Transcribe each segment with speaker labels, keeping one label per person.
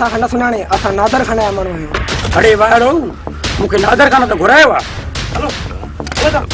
Speaker 1: खाना सुनाने असा नादर खाना है मानो है।
Speaker 2: अरे वाह मुखे नादर खाना तो घुराए वा चलो चलो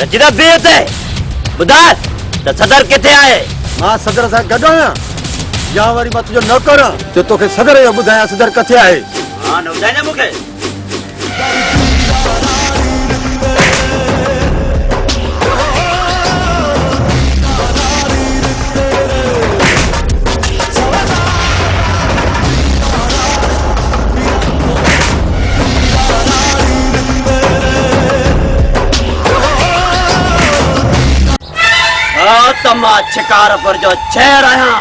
Speaker 2: रचिदा बीते बुधा त सदर किथे आहे?
Speaker 3: मां सदर सां गॾु आहियां या वरी मां तुंहिंजो नौकर जो तोखे सदर जो ॿुधायां सदर किथे आहे?
Speaker 2: हां न ॿुधाइजां मूंखे। तमा शिकार पर जो चेर आया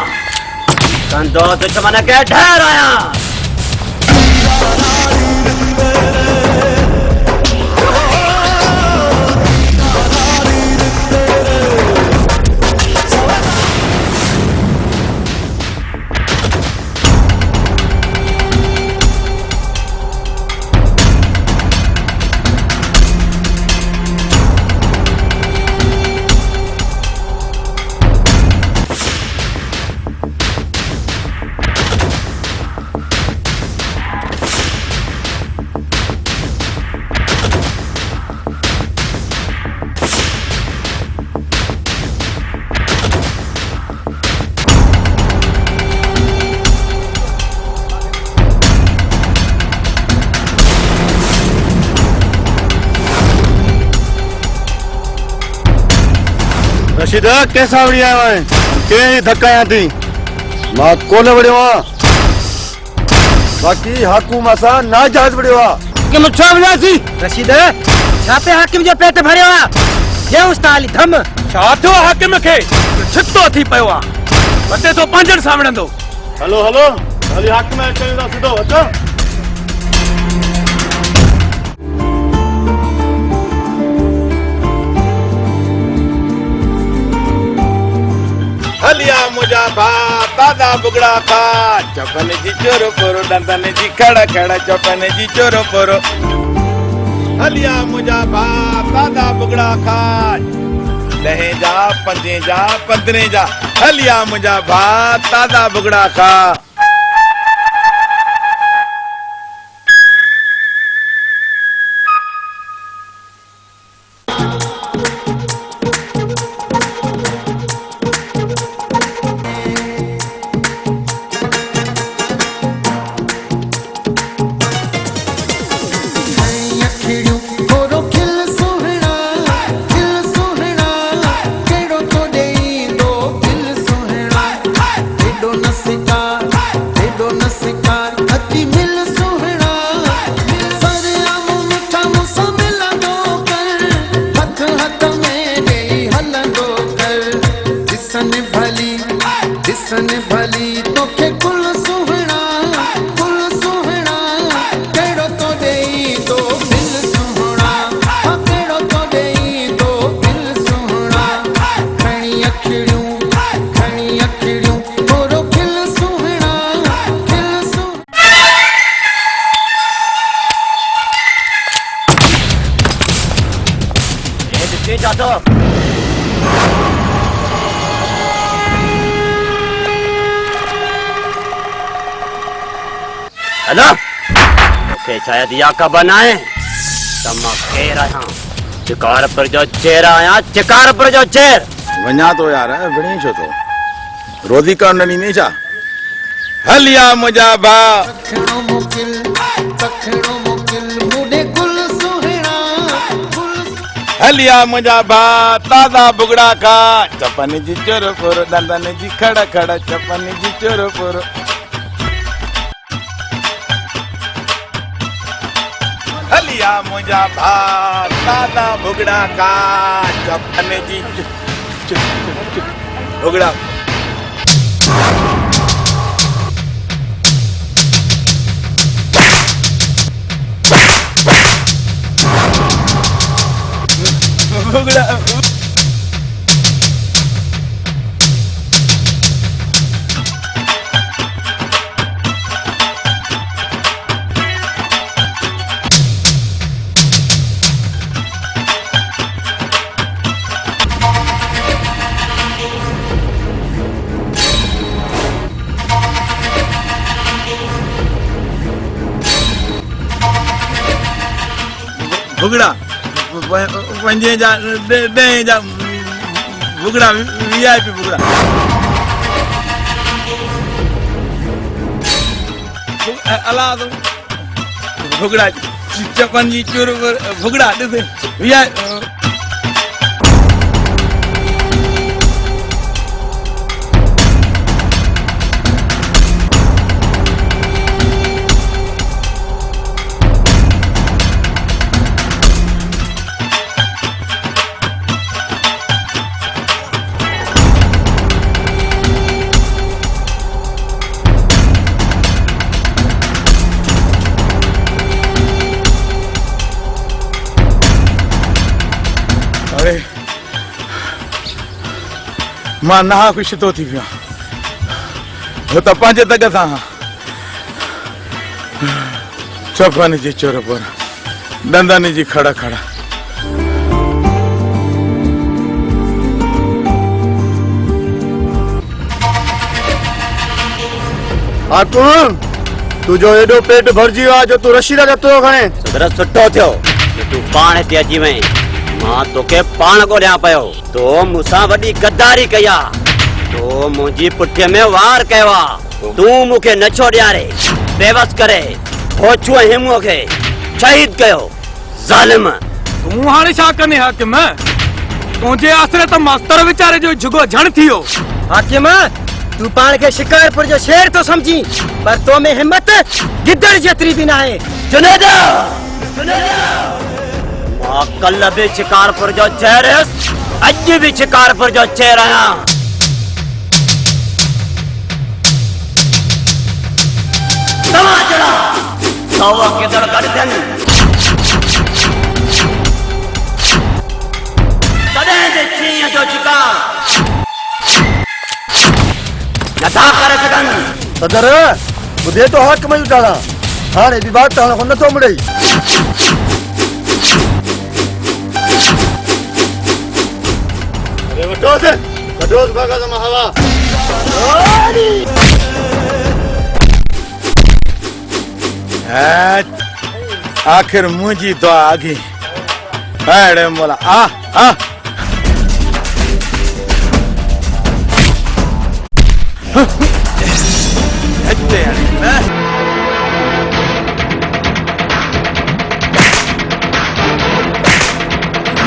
Speaker 2: कंदो दुश्मन के ढेर आया।
Speaker 3: रशीदा कैसा वड़ी आयो है के धक्काया थी मां कोन वड़ियो आ बाकी हाकुम असा नाजायज वड़ियो आ
Speaker 1: कि मुछा वजासी रशीद छापे हाकिम जो पेट भरियो आ ये उस्ताली धम
Speaker 4: छा थियो हाकिम खे छितो थी पियो आहे मथे तो पंजनि सामणंदो।
Speaker 3: हेलो हेलो हली हाकिम चई दा सिधो अचो।
Speaker 5: हलिया मुझा भा तादा बुगड़ा खा चपन जी चोरो पोरो दंदन जी खड़ा खड़ा चपन जी चोरो पोरो। हलिया मुझा भा तादा बुगड़ा खा लहे जा पंजे जा पंद्रे जा हलिया मुझा भा तादा बुगड़ा खा।
Speaker 6: भली तोखे कुल सुहना केड़ो तो देई दो दिल सुहना केड़ो तो देई दो दिल सुहना खणी अखिड़ियों थोरो खिल सुहना
Speaker 2: ये दिखे जातो हेलो ओके शायद या का बनाए तमा केर आया चिकार पर जो चेर आया चिकार पर जो चेर
Speaker 5: वञा तो यार विणी छो तो रोज़ी करण नहीं छा। हलिया मुझा भा
Speaker 6: तखणो मुकिल मुडे गुल सुहना
Speaker 5: हलिया मुझा भा तादा बुगड़ा खा चपन जी चोरो पोरो दंदन जी खड़ा खड़ा चपन जी चोरो पोरो। हलिया मुझा भा तादा बुगड़ा खा चपन जी बुगड़ा। बुगड़ा बुगड़ा पंजे जा 10 जा भुगड़ा VIP भुगड़ा अला तो भुगड़ा चपन जी चूर भुगड़ा ॾिस अरे मां नहा खुश तो थी पिया वो तो पंहिंजे तग सां चपन जी चोर पर दंदन जी खड़ा खड़ा
Speaker 3: तुझो एडो पेट भरजी वियो आहे जो तू रशीदा जतो खणे
Speaker 2: सदर सुठो थियो तू पाण हिते अची वहीं मां तोखे पाण ॻोल्हियां पियो तो मूंसां वॾी गद्दारी कया तो मुंहिंजी पुठीअ में वार कयो आहे तूं मूंखे न छो ॾियारे बेवस करे होचू हिमूअ खे शहीद कयो ज़ालिम
Speaker 4: तूं हाणे छा कंदे हाकिम तुंहिंजे आसरे त मास्तर वीचारे जो झुगो झण थियो
Speaker 1: हाकिम तू पाण खे शिकारपुर जो शेर तो समझी पर तो में हिम्मत गिद्दड़ जेतरी भी ना है
Speaker 2: जुनेदा मां कल भी शिकारपुर जो चेहर अज भी शिकारपुर जो चेहर आया समाजड़ा सवा किधर कर देन कदे दे चीया जो शिकार नथा कर सकन
Speaker 3: सदर बुधे तो हक में उठाड़ा हाणे भी बात ताण न तो मुड़ई कटोस भागा जमा हवा
Speaker 5: आखिर मुझी दुआ आगी अरे मोला आ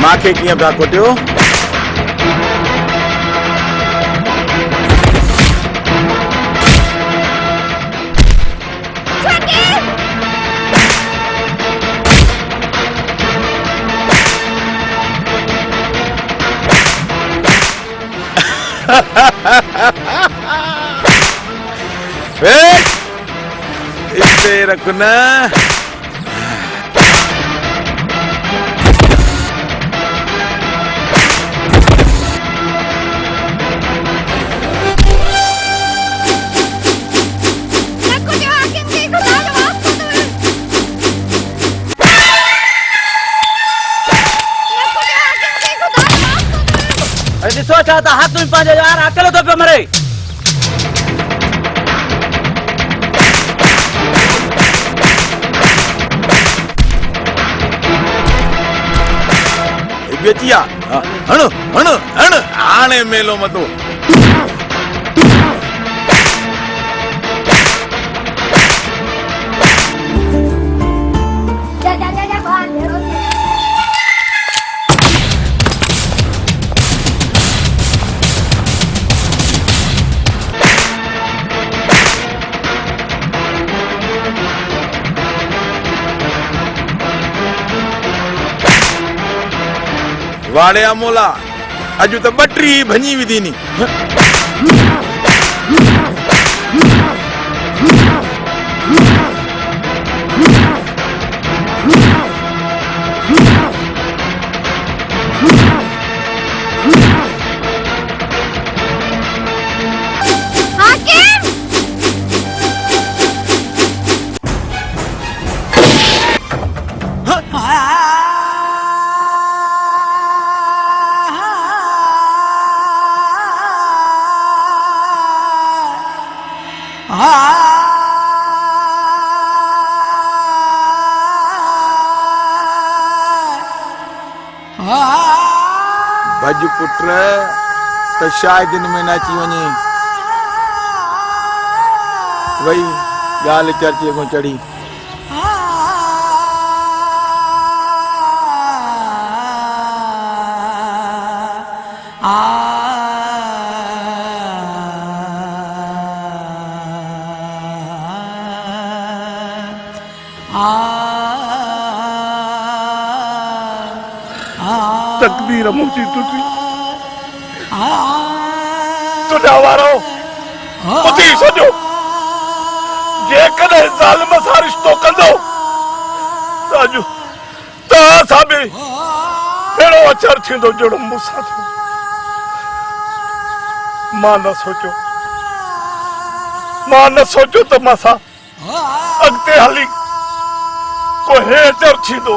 Speaker 5: माखे कीअं पिया कुटियो इसे रखना
Speaker 1: सोचा था हाथ में पांच यार अकेले तो पे मरे
Speaker 5: बेटिया हणो हणो हण आने मेलो मतो वाड़े मोला अजु तो बटरी भनी विधी नी भज पुट त शायदि इन में न अची वञे वई ॻाल्हि चर्चे खां चढ़ी
Speaker 7: तकदीर मुंहिंजी टुटी तुंहिंजा वारो ॿुधी सॼो जेकॾहिं ज़ालिम सां रिश्तो कंदो त अॼु तव्हां सां बि अहिड़ो अचर थींदो जहिड़ो मूंसां थियो मां न सोचियो त मां सां अॻिते हली को हे अचर थींदो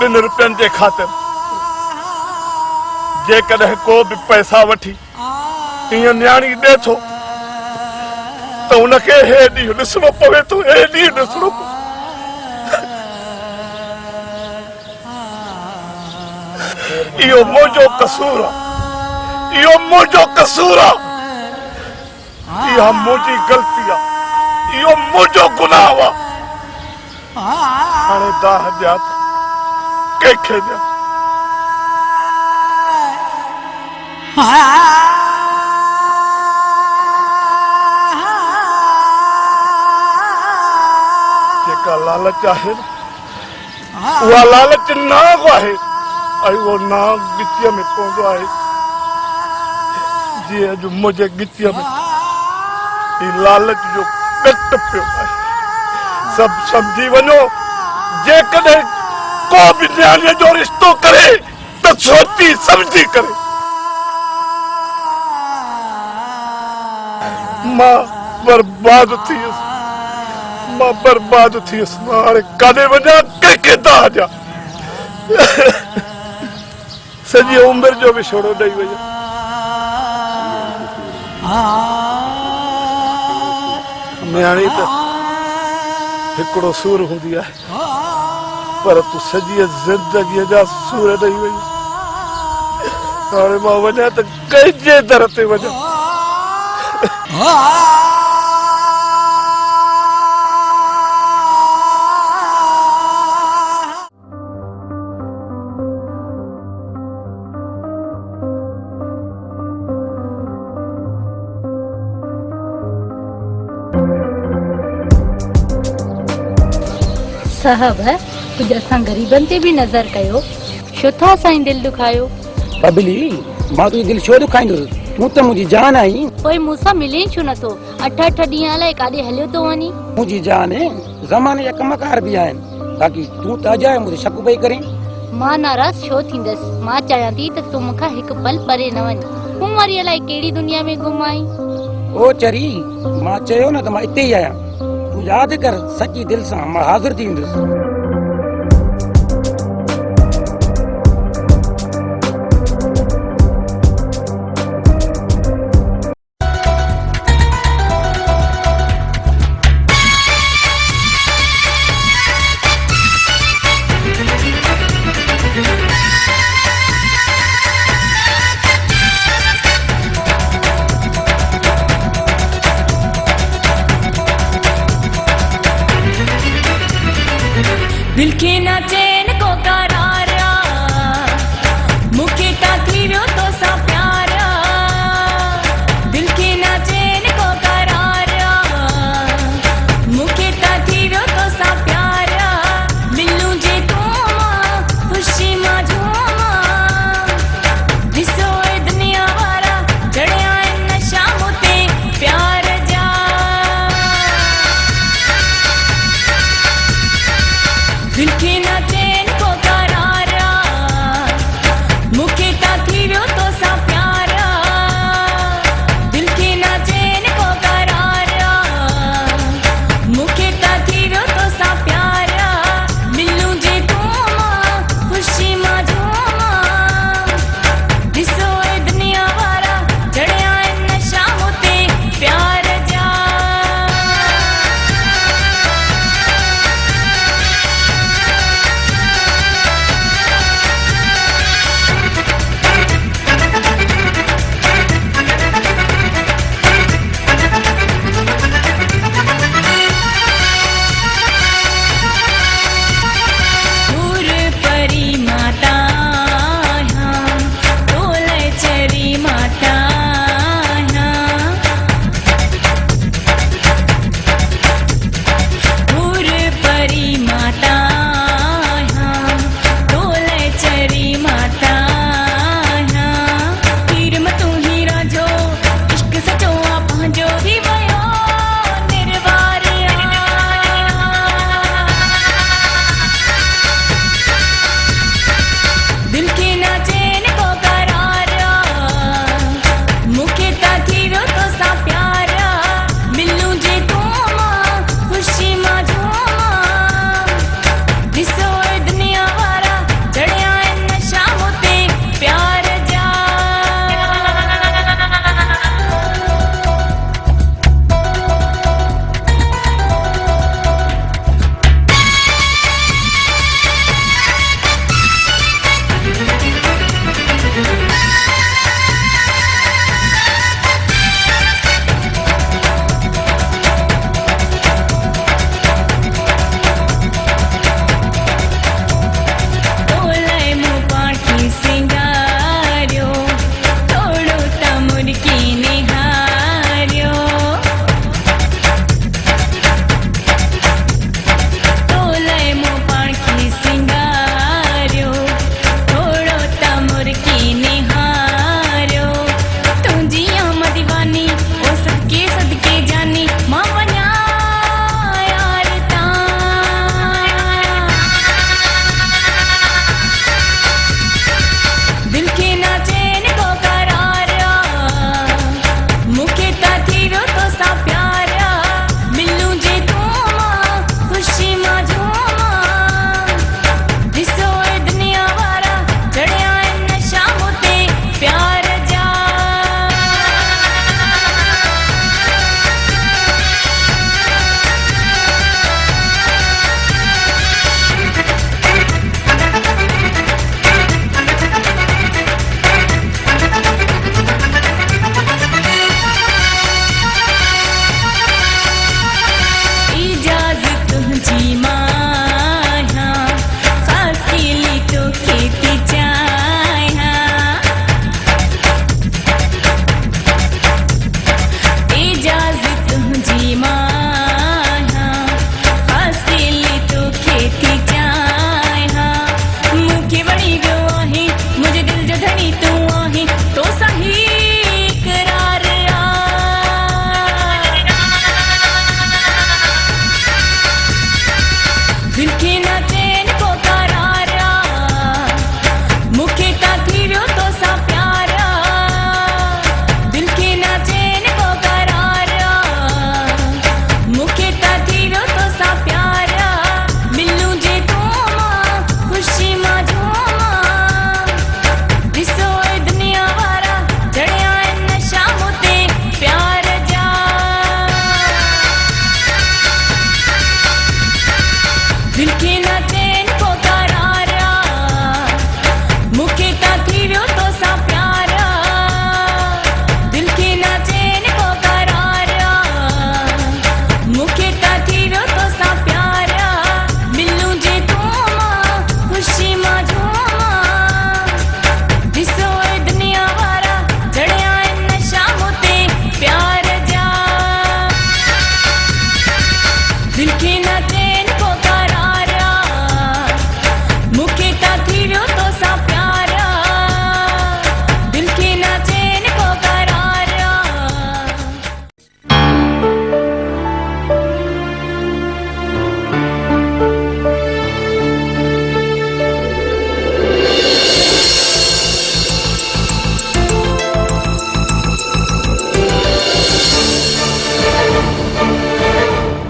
Speaker 7: 2 रुपयनि जे ख़ातिर जेकॾहिं को बि पैसा वठी ईअं न्याणी ॾे थो त उनखे हे ॾींहुं ॾिसणो पवे थो हे ॾींहुं ॾिसणो पवे इहो मुंहिंजो कसूर आहे इहो मुंहिंजो कसूर आहे इहा मुंहिंजी ग़लती आहे इहो मुंहिंजो गुनाह आहे हाणे दाह ॾियां कंहिंखे ॾियां जेका लालच आहे उहा लालच नाग आहे ऐं उहो नाग गिचीअ में पवंदो आहे जीअं अॼु मुंहिंजे गिचीअ में ही लालच जो पेट पियो आहे सभु सम्झी वञो जेकॾहिं को बि न्याणीअ जो रिश्तो करे त सोची सम्झी करे मां बर्बाद थी वियुसि मां हाणे काॾे वञा कंहिंखे था ॾियां सॼी उमिरि जो विछोड़ो ॾेई वञा न्याणी त हिकिड़ो सूर हूंदी आहे पर तूं सॼी ज़िंदगीअ जा सूर ॾेई वई हाणे मां वञा त कंहिंजे दर ते वञा
Speaker 8: साहब कुछ असां गरीबन ते भी नजर कयो छो था असां दिल दुखायो
Speaker 1: बबली मां तुझी दिल छो दुखाईंदुसि तूं त मुंहिंजी जान आई
Speaker 8: कोई मूंसां मिले छो नथो 8-8 ॾींहं लाइ काॾे हलियो तो वनी
Speaker 1: मुंहिंजी जान ज़माने जा कमकार भी आहिनि बाक़ी तूं त अजाए मुझे शक पई करे
Speaker 8: मां नाराज छो थींदस मां चाहियां थी त तूं मूंखां हिकु पल परे न वञ उमर लाइ कहिड़ी दुनिया में घुमाई
Speaker 1: ओ चरी मां चयो न त मां हिते ई आहियां तूं यादि कर सची दिल सां मां हाज़िर थी वेंदुसि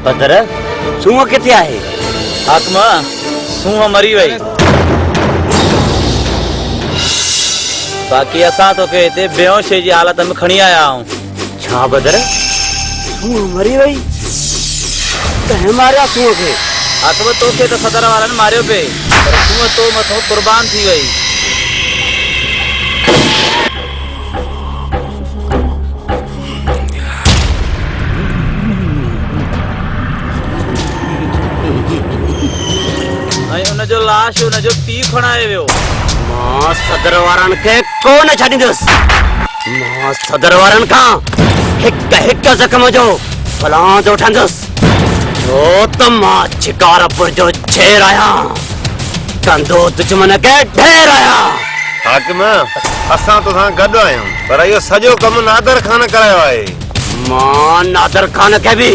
Speaker 2: बदर सूंह किथे आहे?
Speaker 9: हाकमा सूंह मरी वई। बाक़ी असां तोखे हिते बेहोशी जी हालत में खणी आया आहियूं।
Speaker 2: छा बदर सूंह मरी वई? कंहिं मारिया सूंह खे?
Speaker 9: हाकम तोखे त सदर वारनि मारियो पे, पर सूंह तो मथो कुर्बान थी वई। ऐं उनजो लाश उनजो पीउ खणाए वियो।
Speaker 2: मां सदर वारनि खे कोन छॾींदुसि। मां सदर वारनि खां हिक हिक ज़ख़्म जो फलां थो ठंदुसि। छो त मां शिकारपुर जो शेर आहियां, कंदो दुश्मन खे ढेर आहियां।
Speaker 3: हाकिम असां तोसां गॾु आहियूं, पर इहो सॼो कमु नादर खान करायो आहे।
Speaker 2: मां नादर खान खे बि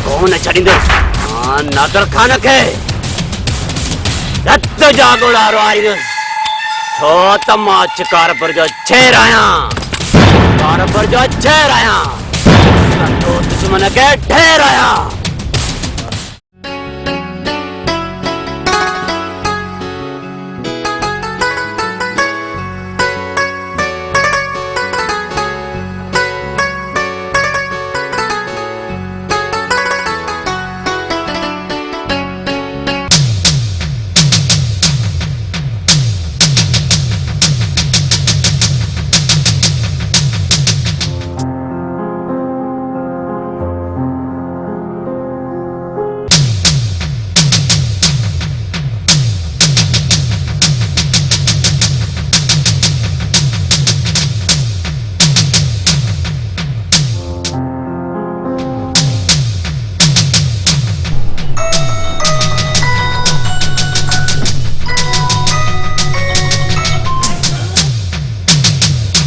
Speaker 2: कोन छॾींदुसि। मां नादर खान खे रत जा गोला रोआईंदुसि। छो त मां शिकारपुर जो शेर आहियां, शिकारपुर जो शेर आहियां, कंदो दुश्मन खे ढेर आहियां।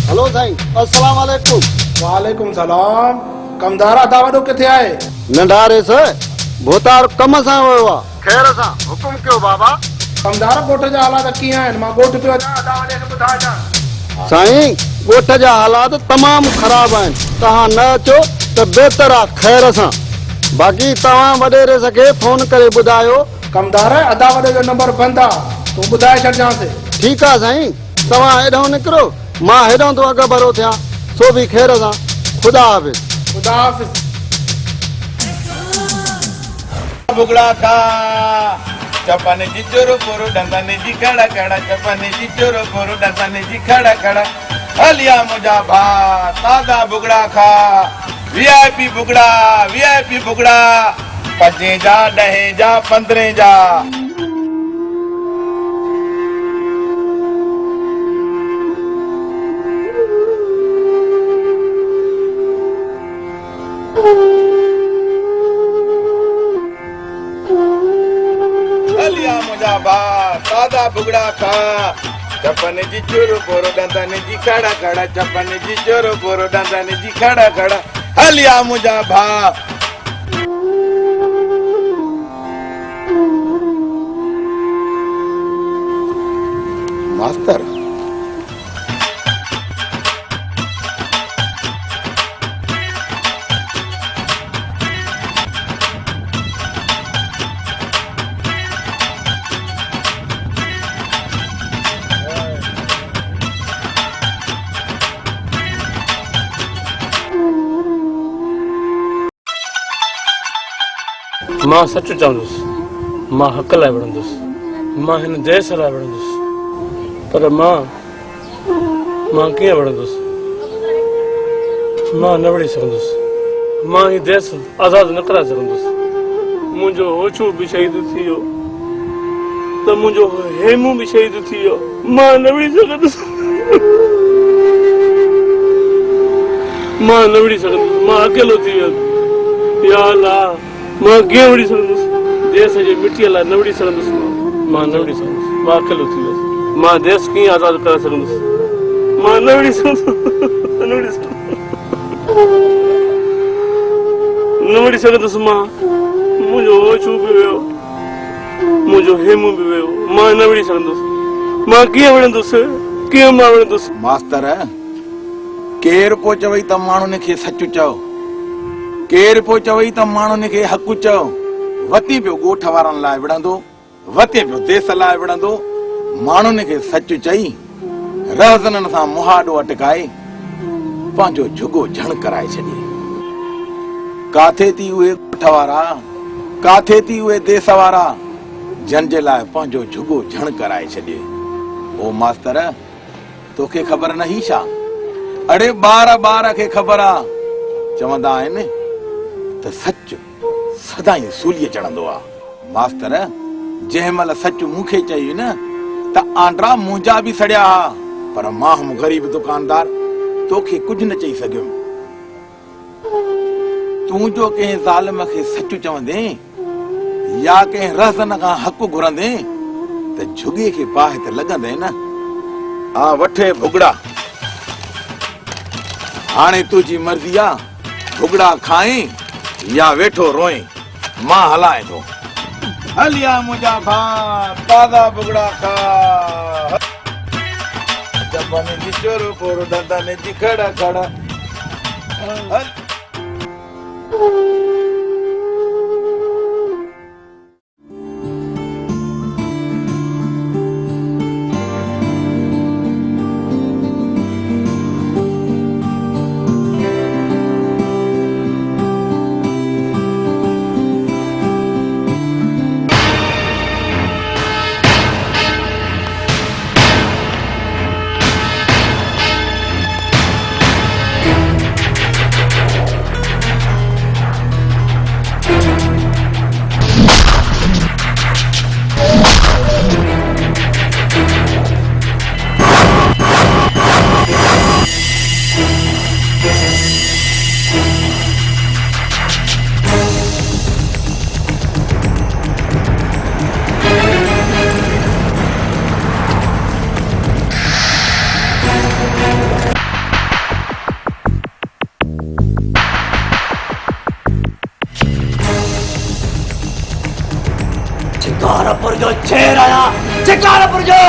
Speaker 3: हेलो साईं, अस्सलाम वालेकुम।
Speaker 5: वालेकुम सलाम। कमदारा दावड़ो किथे आहे?
Speaker 3: नंढारे से भोतार कम सां वियो आहे। खैर सां हुकुम कयो बाबा।
Speaker 5: कमदार ॻोठ जा हालात कीअं आहिनि? मां ॻोठ पियो अचां, दावड़े खे ॿुधाइजां।
Speaker 3: साईं ॻोठ जा हालात तमामु ख़राब आहिनि। तव्हां न अचो त बहितर आहे। खैर सां बाक़ी तव्हां वॾेरे सके फोन करे ॿुधायो।
Speaker 5: कमदार अदावड़े जो नंबर बंदि आहे, तूं ॿुधाए छॾिजांसि।
Speaker 3: ठीकु आहे साईं, तव्हां हेॾो निकिरो, मां हेॾो थो अॻु भरो थियां। सो बि खैर सां। ख़ुदा हाफ़िज़।
Speaker 5: खुदा हाफ़िज़। बुगड़ा खा चपने जी चोरो पोरो डंदने जी खड़ा खड़ा, चपने जी चोरो पोरो डंदने जी खड़ा खड़ा। हलिया मुझा भा ताजा बुगड़ा खा, वीआईपी बुगड़ा 5 जा 10 जा 15 जा। हलिया मुझा भा ताजा बुगड़ा खा, चपने जी चोरो पोरो डंदने जी खड़ा खड़ा, चपने जी चोरो पोरो डंदने जी खड़ा खड़ा। हलिया मुझा भा। मास्टर
Speaker 7: मां सच चवंदुसि, मां हक़ लाइ विढ़ंदुसि, मां हिन देश लाइ विढ़ंदुसि, पर मां कीअं विढ़ंदुसि? मां न विढ़ी सघंदुसि। मां ही देश आज़ादु न कराए सघंदुसि। मुंहिंजो होछू बि शहीद थी वियो त मुंहिंजो हेमू बि शहीद थी वियो। मां न विढ़ी सघंदुसि। मां न विढ़ी सघंदुसि। मां अकेलो थी वियुसि। या अल्लाह, मां कीअं विढ़ी सघंदुसि? देश जे मिटीअ लाइ न विढ़ी सघंदुसि। मां न विढ़ी सघंदुसि। मां अकेलो थी वियुसि। मां देश कीअं आज़ादु करे सघंदुसि? मां न विढ़ी सघंदुसि। न विढ़ी सघंदुसि। मां मुंहिंजो होछू बि वियो, मुंहिंजो हेमू बि वियो। मां न विढ़ी सघंदुसि। मां कीअं विढ़ंदुसि? कीअं मां विढ़ंदुसि?
Speaker 5: मास्तर केर पो चवई त माण्हुनि खे सच चओ। केर पो चवई त माण्हुनि खे हक़ चयो वती पियो ॻोठ वारनि लाइ विढ़ंदो वती पियो देस लाइ विढ़ंदो माण्हुनि खे सच चई रहज़ननि सां मुहाॾो अटकाए पंहिंजो झुगो झण कराए छॾे काथे थी उहे ॻोठ वारा काथे थी उहे देस वारा जन जे लाइ पंहिंजो झुगो झण कराए छॾे ओ मास्तर तोखे ख़बर न ही छा अड़े ॿार खे ख़बर आ चवंदा आहिनि त सच सदाई सूलीअ चढ़ंदो आहे मास्तर जंहिं महिल सच मूंखे चई न त आंड्रा मुंहिंजा बि सड़िया हा पर मां हम ग़रीब दुकानदार तोखे कुझु न चई सघियुमि तूं जो कंहिं ज़ालिम खे सच चवंदे या कंहिं रहज़न खां हक़ घुरंदे त झुगे खे बाहि त लॻंदे न आ वठे भुगड़ा हाणे तुंहिंजी मर्ज़ी आ भुगड़ा खाए या वेठो रोए मां हलाए थो हलिया मुंहिंजा भाउ ताज़ा भुगड़ा खा जबन जी चोरो पोरो दंदन जी खड़ा खड़ा
Speaker 2: शिकारपुर जो शेर आया शिकारपुर जो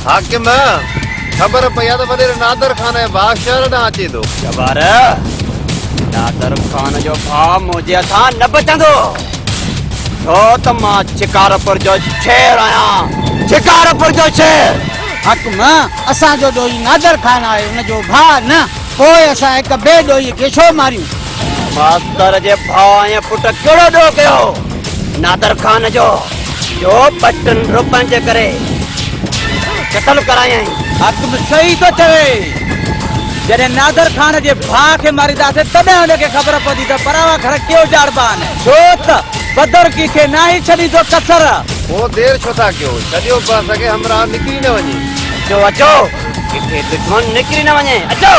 Speaker 3: हाकिम ख़बर पई आहे त वॾेरे नादर खान जे भाउ शहर ॾांहुं अचे थो
Speaker 2: जबार नादर खान जो भाउ मुंहिंजे हथां न बचंदो छो त मां शिकारपुर जो शेर आहियां शिकारपुर जो शेर
Speaker 1: हक़ मां असांजो ॾोही नादर खान आहे हुनजो भाउ न पोइ असां हिक ॿिए ॾोही खे छो मारियूं
Speaker 2: मास्तर जे भाउ ऐं पुट कहिड़ो ॾोह कयो नादर खान जो 2 रुपयनि जे करे कत्ल करायई
Speaker 1: हक़ में सही तो चवे जॾहिं नादर खान जे भाउ खे मारींदासीं तॾहिं हुनखे ख़बर पवंदी त परावा घर कीअं उजाड़बा आहिनि छो त बदरकी खे न ई छॾींदो कसर
Speaker 3: पोइ देरि छो था कयो छॾियो पियो असांखे हमरा निकिरी न वञे
Speaker 2: अचो अचो किथे दुश्मन निकिरी न वञे अचो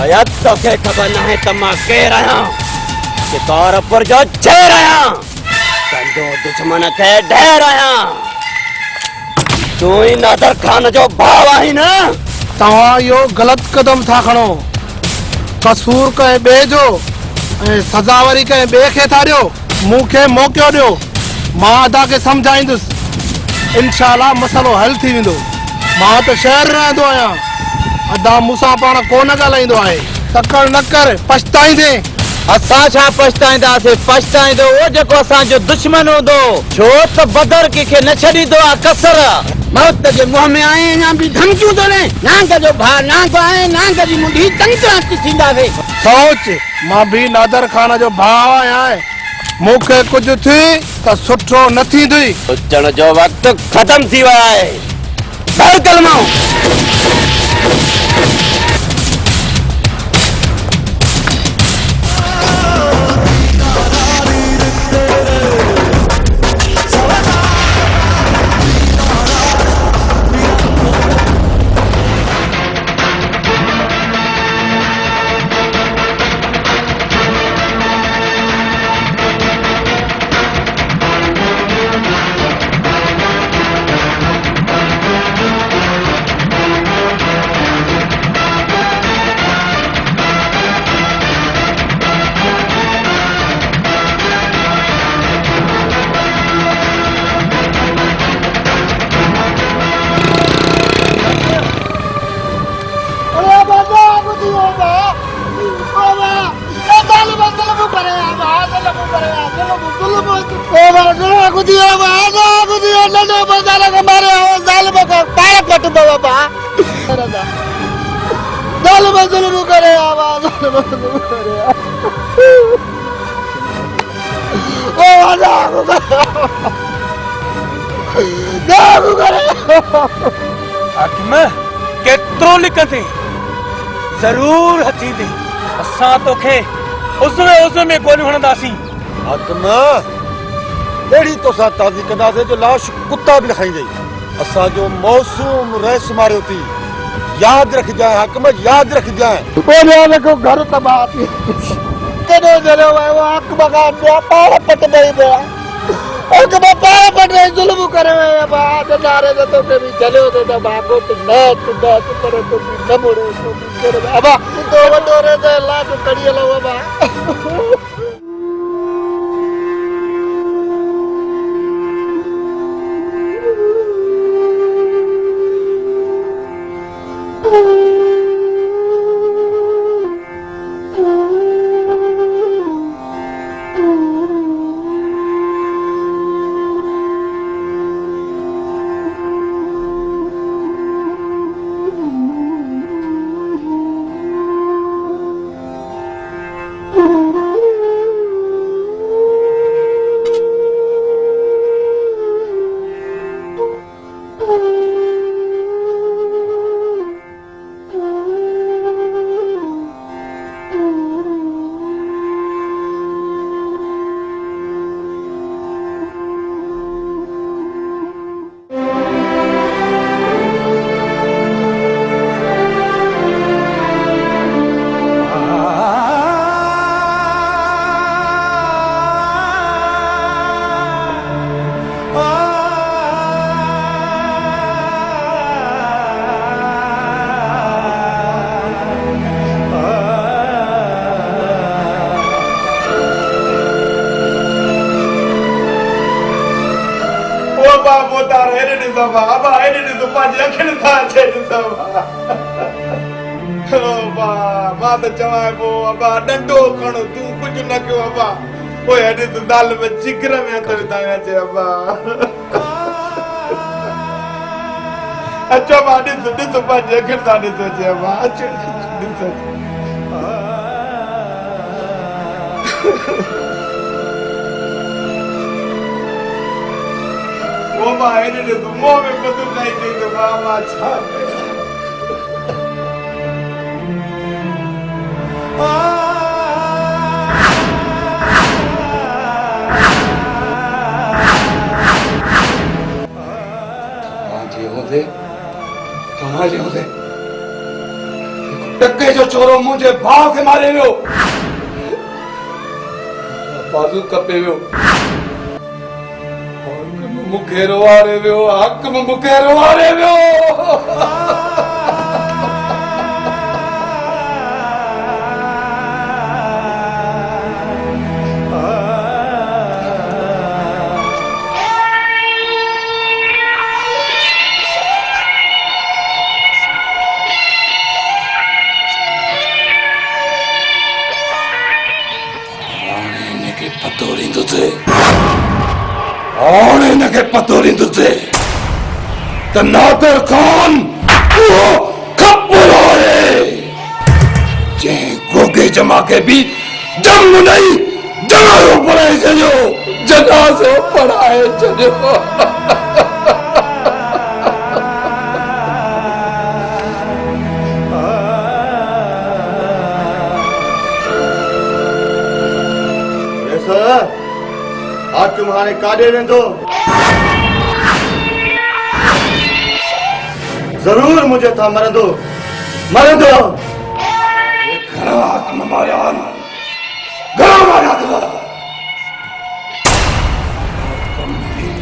Speaker 2: शायद तोखे ख़बर न है त मां केरु आहियां शिकारपुर जो शेर आहियां कंदो दुश्मन खे ढेर आहियां तू ही नादर खान जो भाव आही ना।
Speaker 3: तव्हां इहो ग़लति क़दम था खणो। कसूर कंहिं ॿिए जो ऐं सज़ा वरी कंहिं ॿिए खे था ॾियो। मूंखे मौक़ो ॾियो, मां अदा खे सम्झाईंदुसि। इंशाअल्लाह मसइलो हल थी वेंदो। मां त शहर रहंदो आहियां, अदा मूंसां पाण कोन ॻाल्हाईंदो आहे। तकड़ न कर, पछताईंदे।
Speaker 1: असां छा पछताईंदासीं? पछताईंदो उहो जेको असांजो दुश्मन हूंदो, छो त बदर कंहिंखे न छॾींदो आहे कसर।
Speaker 3: मौत जे मुंहं में आए अञा बि धमकियूं थो ॾे। नांग जो भाउ नांग आहे, नांग जी मुंडी चङी तरह थींदासीं। सोच, मां बि नादर खान जो भाउ आहियां। मूंखे कुझु थी त सुठो न थींदी।
Speaker 2: सोचण जो वक़्तु ख़त्म थी वियो आहे। भर कलमो।
Speaker 4: केतिरो लिखंदे ज़रूर हथी दे। असां तोखे उज़वे में गोलियूं हणंदासीं।
Speaker 3: हाकिम अहिड़ी तोसां ताज़ी कंदासीं जो लाश कुत्ता बि न खाईंदई। असांजो मौसूम रहिस मारियो थी। यादि रखजांइ हाकिम, यादि रखजांइ। को घर तबाह थी केॾो जलियो वियो हाकिम खां ॿिया पाण पट ॾेई पिया। हाकिम पाण पट ॾेई ज़ुल्म करे वियो। नारे त तोखे बि जलियो थो त मां घोट न पर तूं न मुड़े अबा तो वॾो रे त लाश कढ़ियल अबा। डंडो खणो तूं कुछ न कयो अबा। ओए हेॾे त दाल में जिगर में अंदर दाया जे अबा। अचो मां ॾिस पंहिंजे अखियुनि सां ॾिसो जे अबा। अचो ॾिसो। ओ मां हेॾे ॾिस मुंहं में बदू खाई थी त मां छा तव्हांजे होदे टके जो चोरो मुंहिंजे भाउ खे मारे वियो। बाज़ू कपे वियो। मुखे रोवारे वियो हाकिम मुखे रोवारे वियो हाणे हिनखे पतो ॾींदुसि त नादर ख़ान उहो खप्पर आहे जंहिं गोगे जमा खे बि दम नहीं जनाज़ो पढ़ाए छॾियो जनाज़ो पढ़ाए छॾियो
Speaker 10: हाकिम हाणे काॾे वेंदो ज़रूर मुंहिंजे था मरंदो मरंदो
Speaker 3: घणा हाकिम मारिया आहिनि घणा मारिया अथव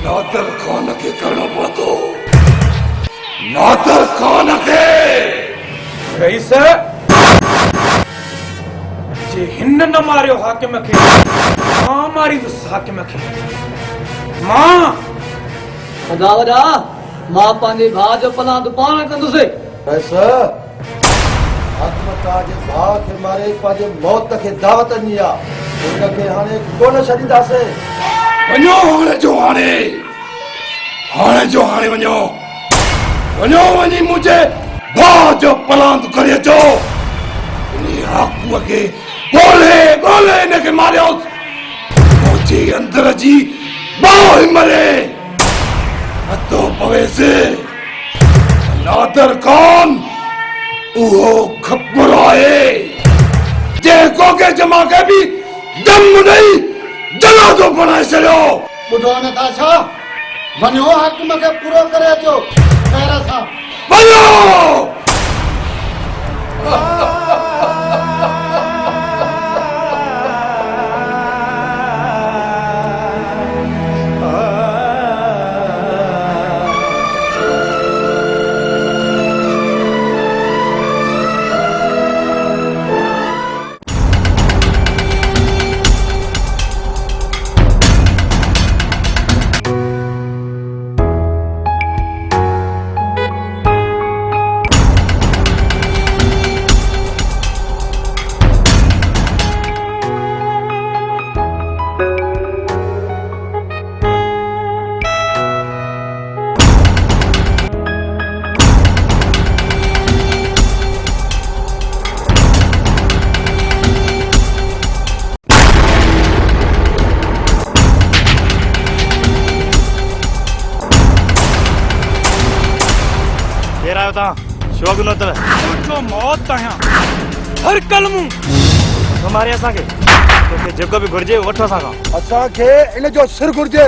Speaker 3: नादर ख़ान खे करणो पवंदो नादर ख़ान खे
Speaker 4: रईस जे हिन न मारियो हाकिम खे मां मारींदुसि हाकिम खे मां
Speaker 1: वॾा वॾा मां पंहिंजे भाउ जो पलांद पाण कंदुसि
Speaker 3: ऐसा हाकिम ताजे भाउ खे मारे पंहिंजे मौत खे दावत ॾिनी आहे हुनखे हाणे कोन छॾींदासीं वञो हाणे जो हाणे वञो वञी मुंहिंजे भाउ जो पलांद करे अचो इन हाकूअ खे ॻोल्हे हिनखे मारियोसि मुंहिंजे अंदर जी बाहि मरे अतो पवेसि नादर ख़ान उहो खप्पर आहे जंहिं गोगे जमा खे बि दम नहीं जनाज़ो बणाए छॾियो
Speaker 10: ॿुधो नथा छा वञो हाकिम खे पूरो करे अचो खैर सां
Speaker 3: वञो
Speaker 4: जो मौत आहियां हर कलमू
Speaker 10: हमारे असांखे तोखे जेको बि घुर्जे वठो असां खां
Speaker 3: असांखे इन जो सिर घुर्जे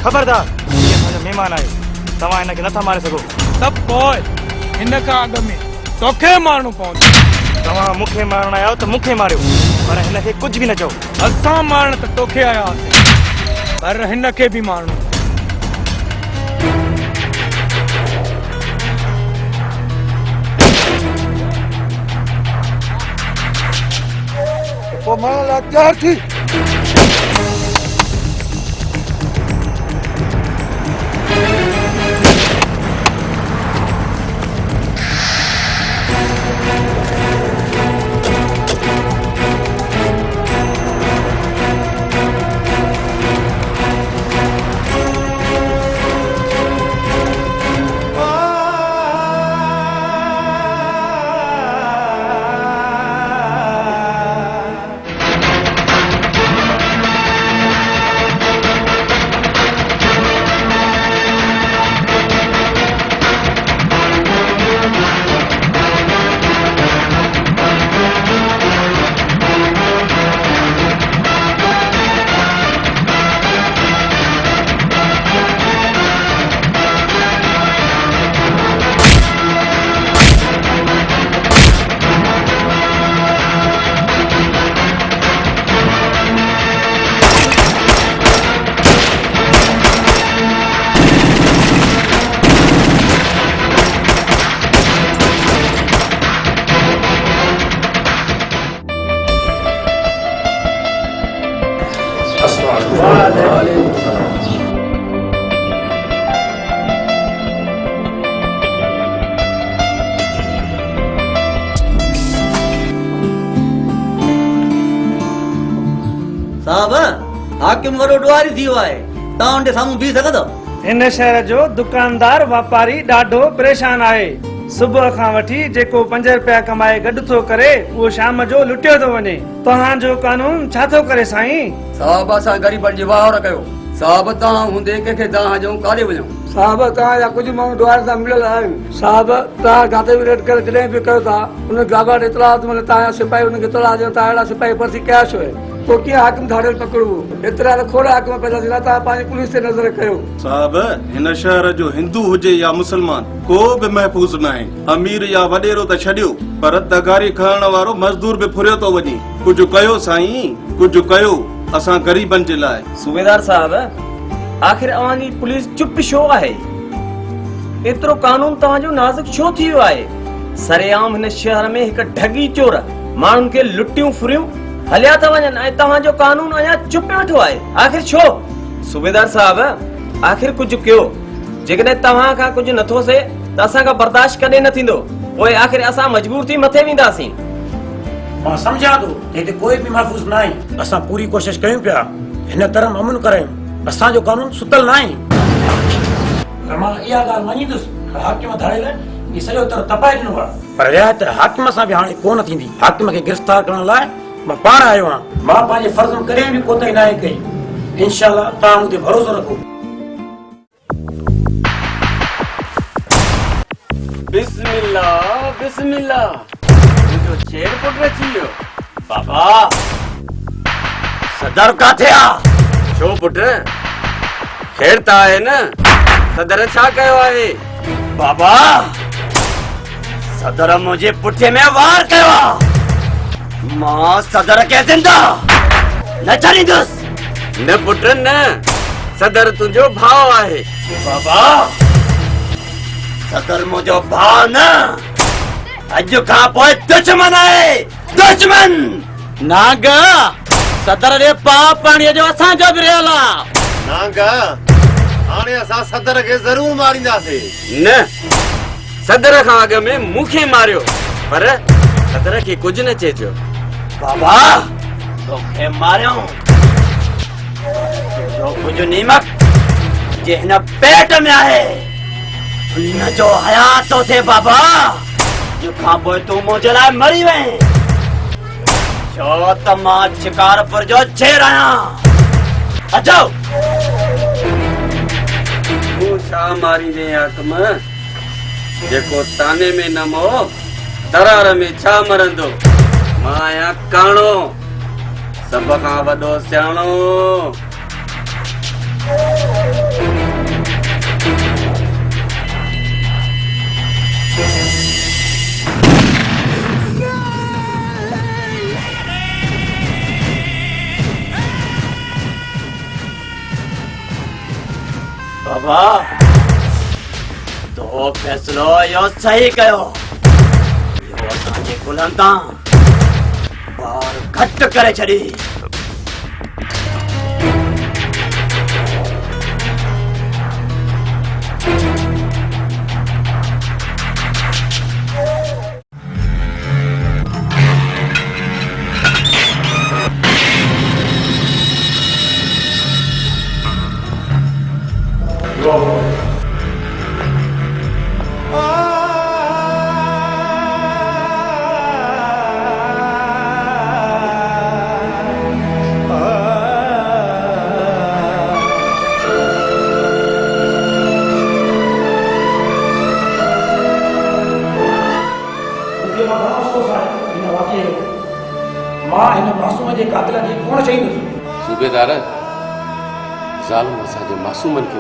Speaker 10: ख़बरदार इहे असांजो महिमान आहे तव्हां हिनखे नथा मारे सघो
Speaker 4: त पोइ हिन खां अॻु में तोखे मारणो पवंदो
Speaker 10: तव्हां मूंखे मारण आया त मूंखे मारियो पर हिनखे कुझु बि न चओ
Speaker 4: असां मारण त तोखे आया हुआसीं पर हिनखे बि मारणो
Speaker 3: पोइ मां लाइ तयार थी
Speaker 1: साहब हाकिम वरो ॾुआरी थी वियो आहे तव्हां उनजे साम्हूं बीह सघंदो
Speaker 4: इन शहर जो दुकानदार वापारी ॾाढो परेशान आहे सुबुह खां वठी जेको 5 रुपया कमाए गॾु थो करे उहो शाम जो लुटियो थो वञे तव्हांजो कानून छा थो करे साईं
Speaker 1: साहब असां ग़रीबनि जी वाहर कयो साहब तव्हां हूंदे कंहिंखे तव्हां जो काॾे वञूं साहब तव्हांजा कुझु माण्हू ॾुआर सां मिलियल आहिनि साहब तव्हां जिते बि रेड करे जॾहिं बि कयो था उन गागा इतलाह मतलब तव्हांजा सिपाही उनखे इतलाह ॾियो तव्हां अहिड़ा सिपाही भर्ती कया छो आहे तो कीअं हाकिम धाड़ियल पकड़ू एतिरा त खोड़ हाकिम पैदा थींदा तव्हां पंहिंजी पुलिस ते नज़र कयो
Speaker 11: साहब हिन शहर जो हिंदू हुजे या मुसलमान को बि महफ़ूज़ न आहे अमीर या वॾेरो त छॾियो पर तगारी खणण वारो मज़दूर बि फुरियो थो वञे कुझु कयो साईं कुझु कयो असां ग़रीबनि जे लाइ
Speaker 9: सूबेदार साहब आखिर अवांजी पुलिस चुप छो आहे एतिरो कानून तव्हांजो नाज़ुक छो थी वियो आहे सरेआम हिन शहर में हिकु ठगी चोर माण्हुनि खे लुटियूं फुरियूं हलिया था वञनि ऐं तव्हांजो कानून अञा चुप वेठो आहे आखिर छो सूबेदार साहब आखिर कुझु कयो जेकॾहिं तव्हां खां कुझु नथो थिए त असां खां बर्दाश्त कॾहिं न थींदो पोइ आखिर असां मजबूर थी मथे वेंदासीं
Speaker 12: मां सम्झां थो हिते कोई बि महफ़ूज़ न आहे असां पूरी कोशिश कयूं पिया हिन तरह अमन करायूं असांजो कानून सुतल न आहे पर मां इहा ॻाल्हि मञींदुसि हाकिम धाड़ियल ही सॼो तरह तपाए ॾिनो आहे पर रिआयत हाकिम सां बि हाणे कोन थींदी हाकिम खे गिरफ़्तार करण लाइ मां पाण आयो आहियां मां पंहिंजे फर्ज़ में कॾहिं बि कोताही न कई इंशाअल्लाह तव्हां मूं ते भरोसो रखो
Speaker 2: बिस्मिल्लाह बिस्मिल्लाह मुंहिंजो शेर पुट अची वियो बाबा सदर काथे आहे छो पुट खेर त आहे न सदर छा कयो आहे बाबा सदर मुंहिंजे पुठिए में वार कयो आहे मां सदर के जिंदा न छॾींदुसि न पुट न सदर तुंहिंजो भाउ आहे बाबा सदर मुंहिंजो भाउ न अॼु खां पोइ दुश्मन आहे दुश्मन
Speaker 1: नाग सदर जे पाप पाणीअ जो असांजो बि रियल आहे
Speaker 3: नाग हाणे असां सदर खे ज़रूर मारींदासीं
Speaker 2: न सदर खां अॻु में मूंखे मारियो पर सदर खे कुझु न चइजो बाबा तोखे मारियो जो कुझु नीमक जे हिन पेट में आहे हुन जो हयात थो थिए बाबा जो खां पोइ तूं मुंहिंजे लाइ मरी वएं छो त मां शिकारपुर जो शेर आहियां अचो तूं छा मारींदे हाकिम जेको ताने में न मो दरार में छा मरंदो मां आहियां काणो सभ खां वॾो सियाणो बाबा तो फैसलो यो सही कयो यो असांजे कुलनि तां बार घट करे छड़ी
Speaker 5: सूबेदार ज़ालिम असांजे मासूमनि खे